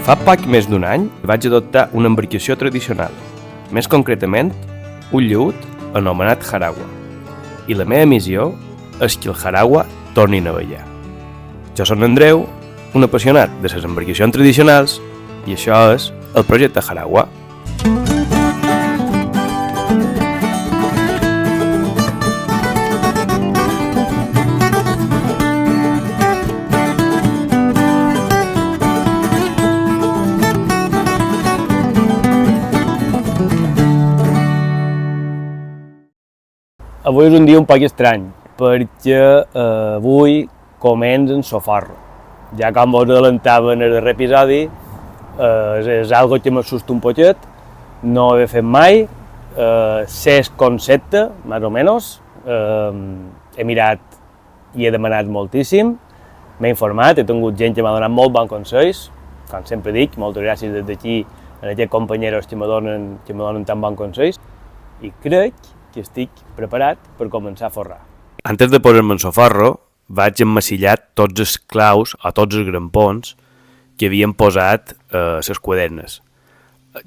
Fa poc més d'un any vaig adoptar una embarcació tradicional, més concretament, un llaüt anomenat Jaragua. I la meva missió és que el Jaragua torni a navegar. Jo soc Andreu, un apassionat de les embarcacions tradicionals, i això és el projecte Jaragua. Avui és un dia un poc estrany, perquè avui comença en Soforro. Ja com vos adelantava en el darrer episodi, és algo que m'assusta un poquet, no ho he fet mai, sé el concepte, més o menys, he mirat i he demanat moltíssim, m'he informat, he tingut gent que m'ha donat molt bons consells, com sempre dic, moltes gràcies des d'aquí a aquests companyeros que me donen tan bons consells, i crec que estic preparat per començar a forrar. Antes de posar-me en Soforro, vaig emmassillar tots els claus o tots els grampons que havien posat les quadernes.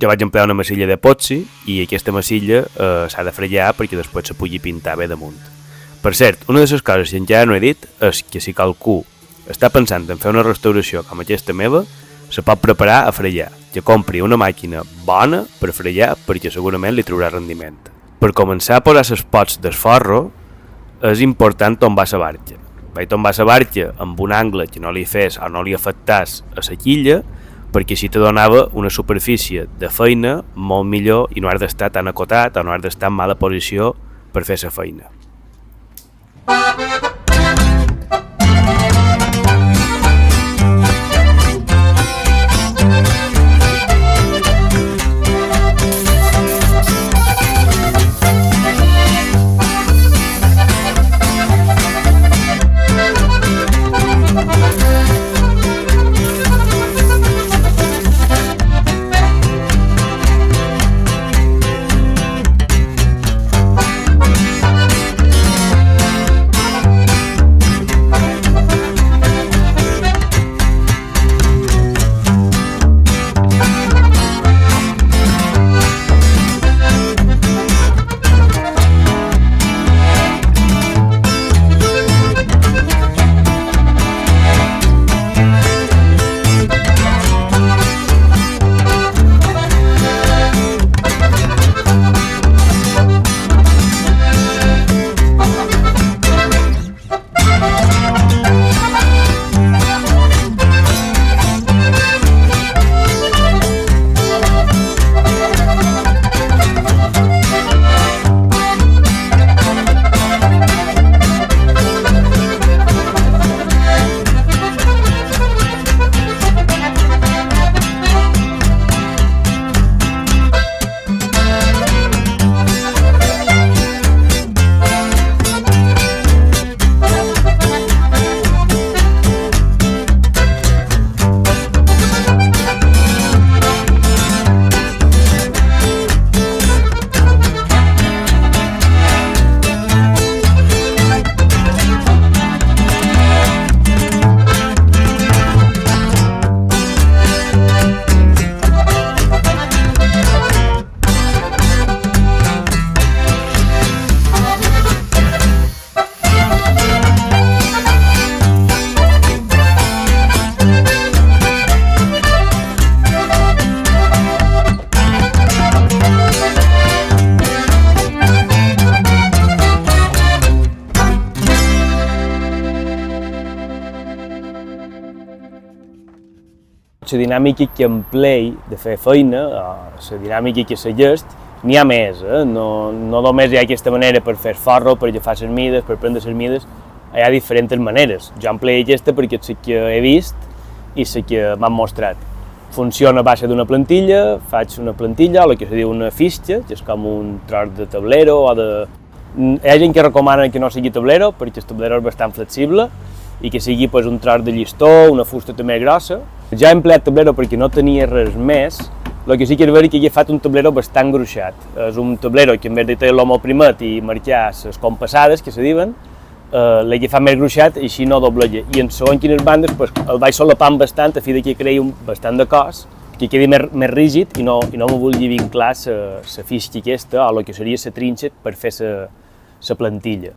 Jo vaig emplear una massilla d'epoxi i aquesta massilla s'ha de fregar perquè després se pugui pintar bé damunt. Per cert, una de les coses que encara no he dit és que si qualcú està pensant en fer una restauració com aquesta meva, se pot preparar a fregar, que compri una màquina bona per fregar perquè segurament li traurà rendiment. Per començar a posar les pots del forro, és important tombar la barca. Vaig tombar la barca amb un angle que no li fes o no li afectàs a la quilla, perquè així te donava una superfície de feina molt millor i no has d'estar tan acotat o no has d'estar en mala posició per fer la feina. La dinàmica que emplei de fer feina, la dinàmica que segueix, n'hi ha més, no només hi ha aquesta manera per fer forro, per agafar les mides, per prendre les mides, hi ha diferents maneres. Jo empleo aquesta perquè és la que he vist i la que m'han mostrat. Funciona a base d'una plantilla, faig una plantilla, o el que se diu una fitxa, que és com un tros de tablero o de... Hi ha gent que recomana que no sigui tablero, perquè el tablero és bastant flexible, i que sigui pues, un tros de llistó, una fusta també grossa. Ja he empleat tablero perquè no tenia res més, el que sí que és veritat que he agafat un tablero bastant gruixat. És un tablero que en vez de tenir-lo molt primet i marcar les compassades, que se diuen, l'he agafat més gruixat i així no dobleja. I en segons quines bandes pues, el vaig solapant bastant a fi que creï bastant de cos, que quedi més rígid i no me vulgui vinclar la fitxa aquesta o el que seria la trinxa per fer la plantilla.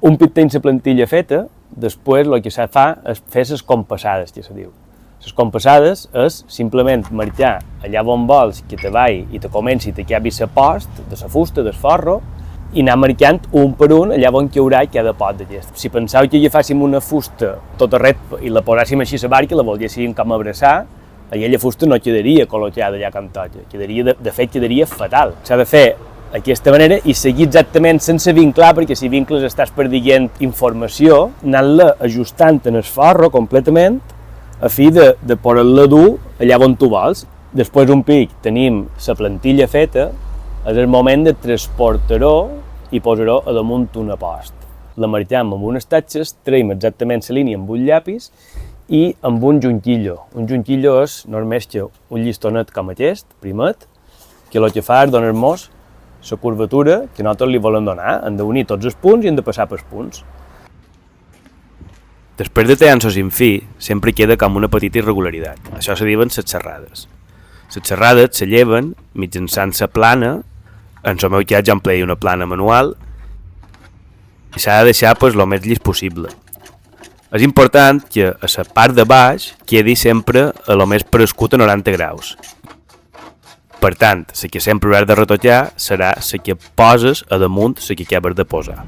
Un cop tens la plantilla feta, després el que s'ha de fer és fer les compassades, que se diu. Les compassades és simplement marcar allà on vols que te vagi i te comenci i te acabi la post de la fusta, del forro, i anar marcant un per un allà on hi haurà cada pot d'aquest. Si penseu que agafàssim una fusta tota recta i la posàssim així a la barca i la volguéssim com abraçar, aquella fusta no quedaria col·locada allà com toca, de fet quedaria fatal. S'ha de fer d'aquesta manera i seguir exactament sense vinclar, perquè si vincles estàs perdent informació, anant-la ajustant en el forro completament a fi de poder-la dur allà on tu vols. Després un pic tenim la plantilla feta, és el moment de transportar-ho i posar-ho a damunt una post. La marcam amb unes tatxes, traiem exactament la línia amb un llapis i amb un junquillo. Un junquillo és només un llistonet com aquest, primet, que el que fa és donar-nos la curvatura que nosaltres li volem donar. Hem d'unir tots els punts i hem de passar pels punts. Després de tallar en fi, sempre queda com una petita irregularitat. Això se diuen les xerrades. Les xerrades se lleven mitjançant la plana, en el meu cas jo empleio una plana manual, i s'ha de deixar el més llis possible. És important que a la part de baix quedi sempre a lo més prescut a 90 graus. Per tant, la que sempre hauràs de retotxar serà la que poses a damunt la que acabes de posar.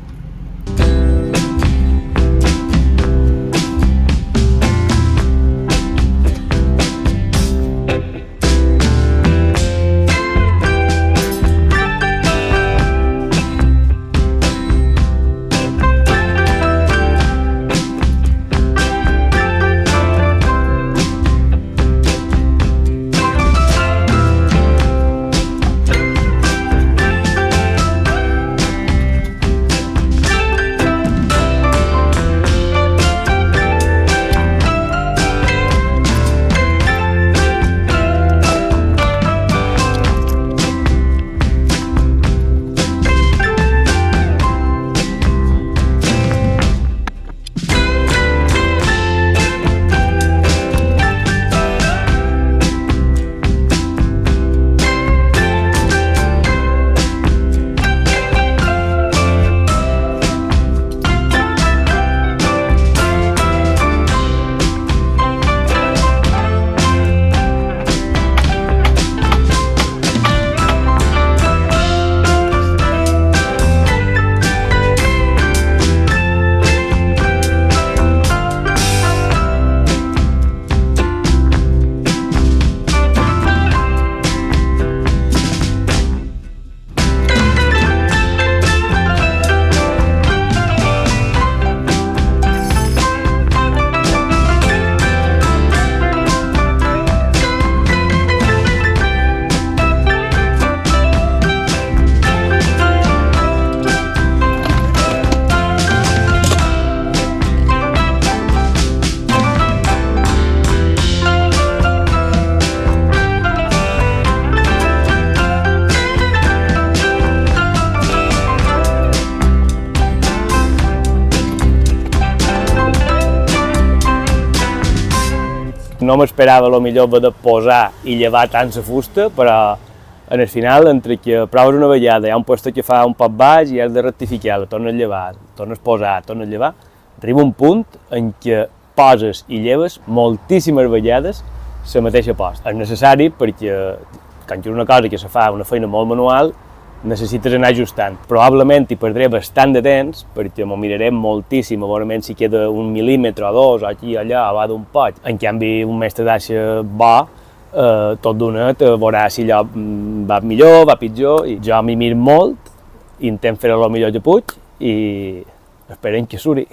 No m'esperava millor haver de posar i llevar tant la fusta, però en el final, entre que proves una vegada, hi ha un lloc que fa un poc baix i has de rectificar, la tornes a llevar, tornes a posar, tornes a llevar, arriba un punt en què poses i lleves moltíssimes vegades la mateixa posta. És necessari perquè quan és una cosa que se fa una feina molt manual, necessites anar ajustant. Probablement hi perdré bastant de temps perquè m'ho miraré moltíssim, a veure si queda un mil·límetre o dos, o aquí o allà, o va d'un poc. En canvi, un mestre d'aixa bo, tot d'una veurà si allò va millor, va pitjor, i jo m'hi miro molt, intent fer-ho el millor que puc i esperem que suri.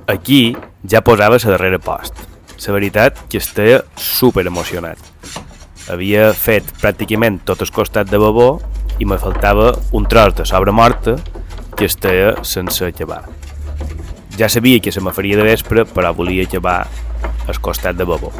Aquí ja posava la darrera post. La veritat que estava super emocionat. Havia fet pràcticament tot el costat de babó i me faltava un tros de sobra morta que estava sense acabar. Ja sabia que se me faria de vespre, però volia acabar el costat de babó.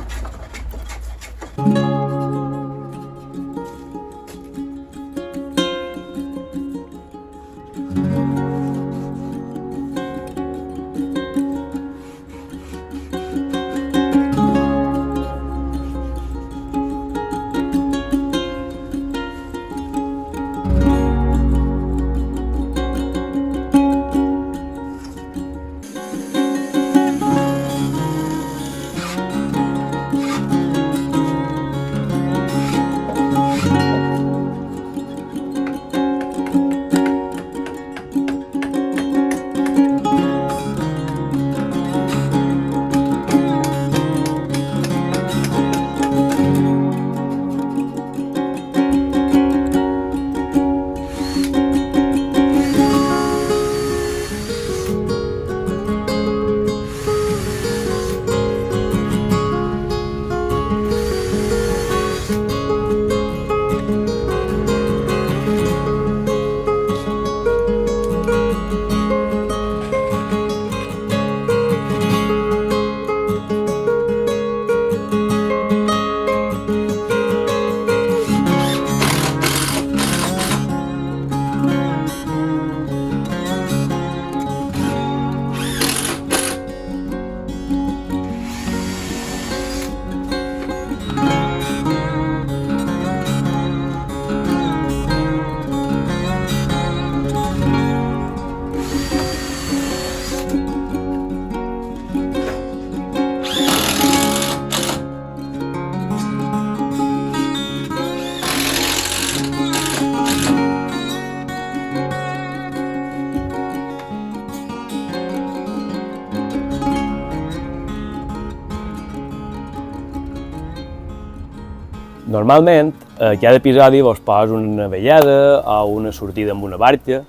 Normalment, a cada episodi vos poso una vellada o una sortida amb una barca.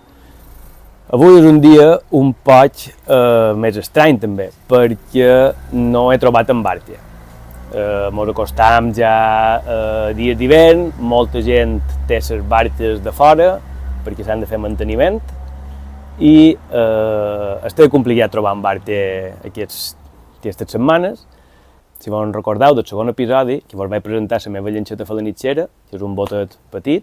Avui és un dia un poc més estrany també, perquè no he trobat en barca. Mos acostam ja dies d'hivern, molta gent té les barques de fora perquè s'han de fer manteniment i està complicat trobar en barca aquestes setmanes. Si vos recordeu del segon episodi, que vos vaig presentar la meva llanxeta falanitxera, que és un botet petit,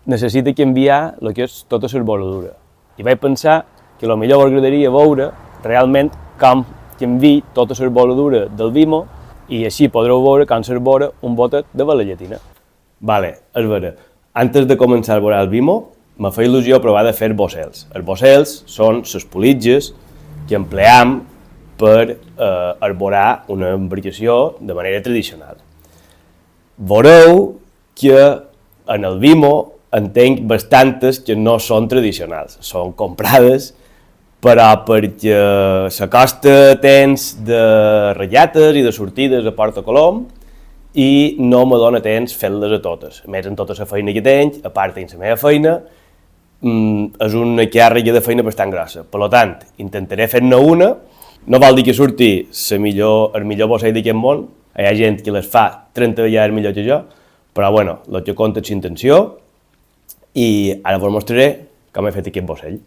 necessita canviar el que és tota l'arboladura. I vaig pensar que millor vos agradaria veure realment com canvia tota l'arboladura del Vimo i així podreu veure com s'arbora un botet de vela llatina. Vale, és vera. Antes de començar a arborar el Vimo, me fa il·lusió provar de fer bossels. Els bossels són les politges que empleam per arborar una embarcació de manera tradicional. Veureu que en el Vimo entenc bastantes que no són tradicionals, són comprades, però perquè la costa tens de ratlletes i de sortides a Porta Colom i no me dóna temps fer-les a totes. A més, en tota la feina que tenc, a part de la meva feina, és una càrrega de feina bastant grossa. Per tant, intentaré fer-ne una. No vol dir que surti el millor bossell d'aquest món, hi ha gent que les fa 30 vegades millor que jo, però bueno, el que compta és l'intenció i ara vos mostraré com he fet aquest bossell.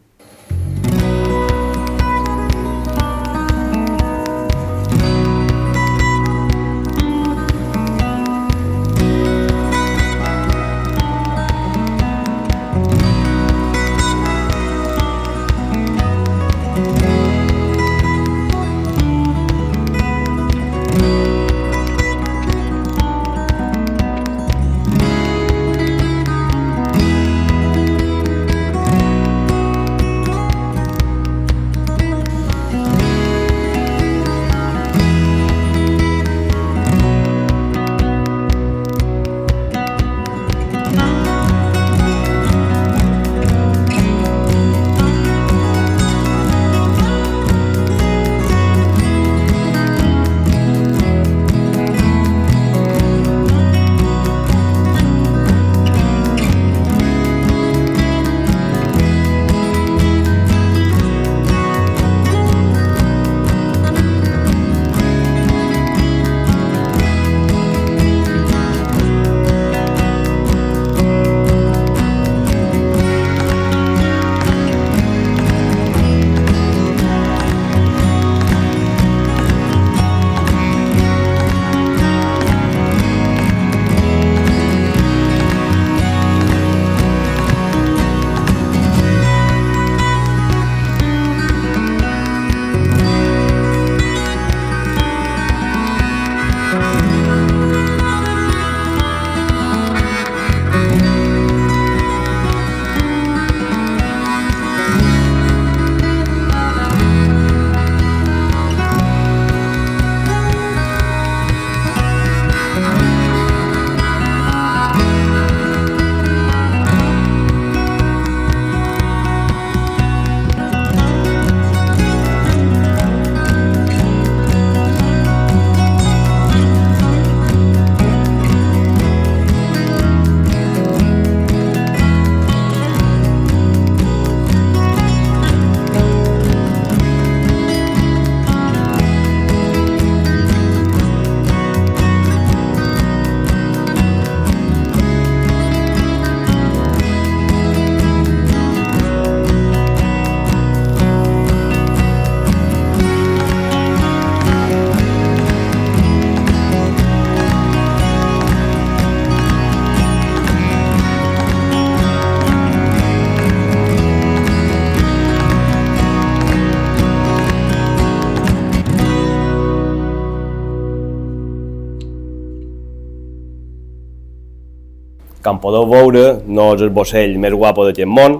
Com podeu veure, no és el bossell més guapo d'aquest món.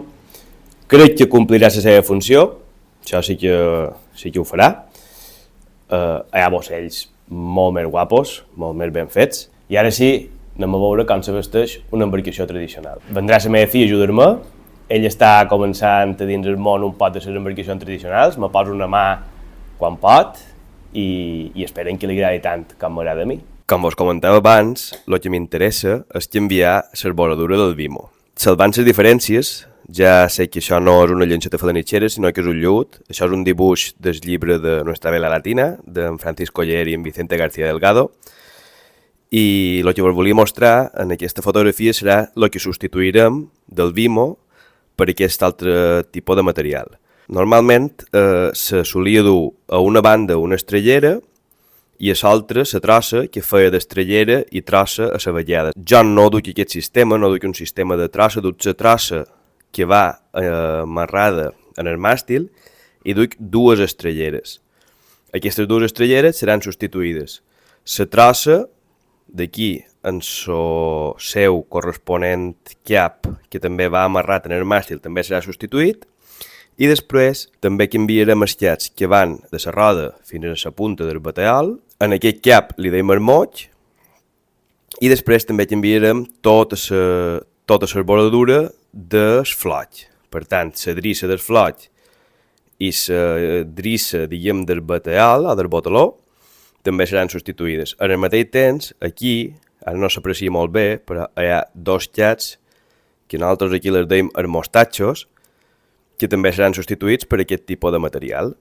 Crec que complirà la seva funció, això sí que ho farà. Hi ha bossells molt més guapos, molt més ben fets, i ara sí, anem a veure com se vesteix una embarcació tradicional. Vendrà la meva filla a ajudar-me, ell està començant a dins el món un poc de les embarcacions tradicionals, me posa una mà quan pot i esperen que li agradi tant com m'agrada a mi. Com vos comentava abans, el que m'interessa és canviar l'herboradura del Vimo. Salvant les diferències, ja sé que això no és una llançeta falanitxera, sinó que és un llut. Això és un dibuix del llibre de Nuestra Vela Latina, d'en Francisco Oller i en Vicente García Delgado. I el que vos volia mostrar en aquesta fotografia serà el que substituirem del Vimo per aquest altre tipus de material. Normalment se solia dur a una banda una estrellera i a l'altra la trossa que feia d'estrellera i trossa a la vellada. Jo no duc aquest sistema, no duc un sistema de trossa, duc la trossa que va amarrada en el màstil i duc dues estrelleres. Aquestes dues estrelleres seran substituïdes. La trossa d'aquí en el seu corresponent cap, que també va amarrat en el màstil, també serà substituït. I després també canviarem els caps que van de la roda fins a la punta del bateol. En aquest cap li deim el moig i després també canviarem tota tota la bordura del floig. Per tant, la drissa del floig i la drissa, diguem, del bateal o del botaló també seran substituïdes. En el mateix temps, aquí, ara no s'aprecia molt bé, però hi ha dos xats que nosaltres aquí les deim els mostatxos, que també seran substituïts per aquest tipus de material.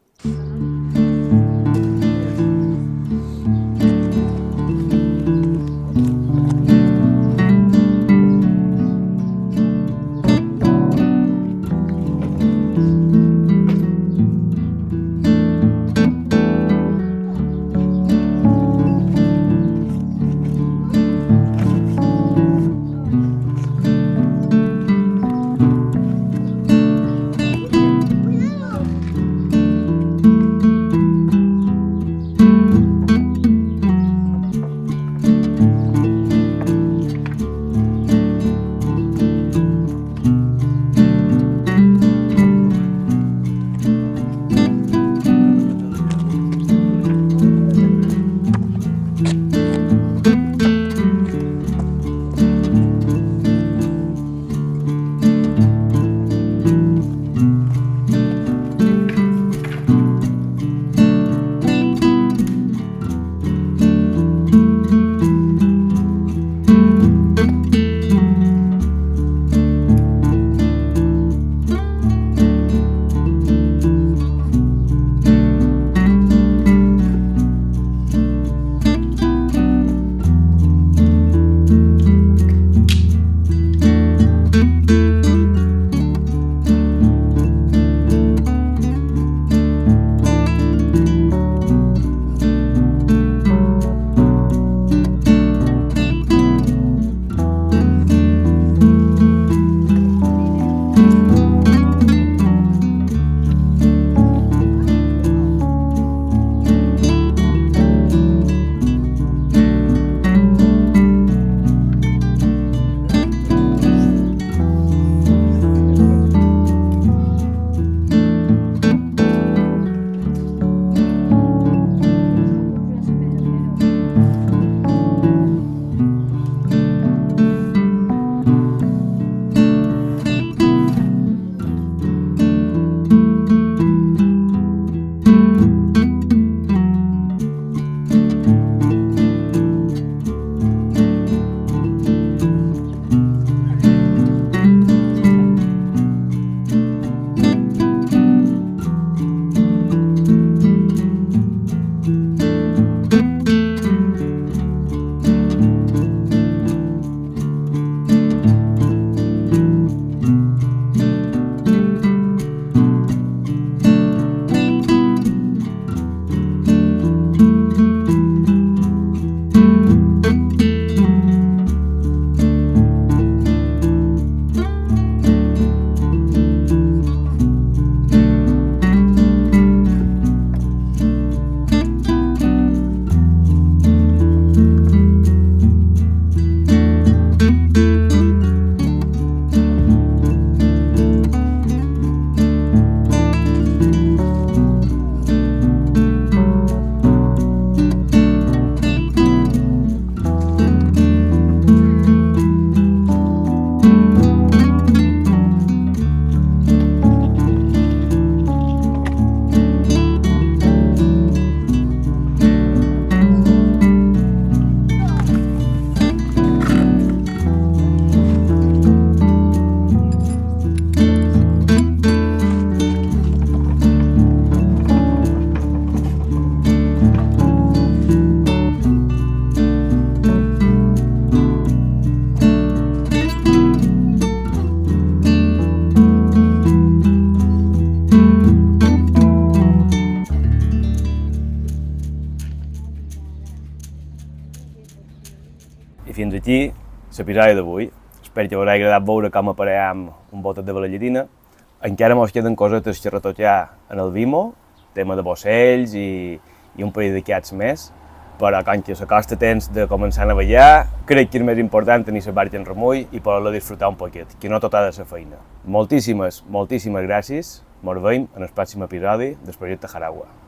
I fins aquí l'episodi d'avui. Espero que us hagi agradat veure com apaream un botet de balallatina. Encara mos queden cosetes xerratojar en el Vimo, tema de bocells i un parell d'aquests més, però com que s'acosta temps de començar a ballar, crec que és més important tenir la barca en remull i poder-la disfrutar un poquet, que no tot ha de ser feina. Moltíssimes gràcies, mos veiem en el pròxim episodi del projecte Jaragua.